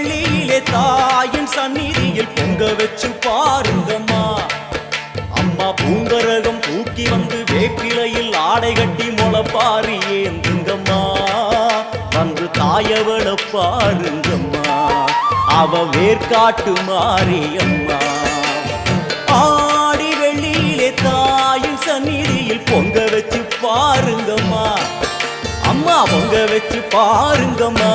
வெள்ளியிலே தாயின் சந்நிதியில் பொங்க வச்சு பாருங்கம்மா. அம்மா பூங்கரகம் தூக்கி வந்து வேப்பிலையில் ஆடை கட்டி முளப்பாரி ஏந்துங்கம்மா. வந்து தாயவள பாருங்கம்மா, அவ வேர்காட்டு மாரியம்மா. ஆடி வெள்ளியிலே தாயின் சந்நிதியில் பொங்க வச்சு பாருங்கம்மா. அம்மா பொங்க வச்சு பாருங்கம்மா.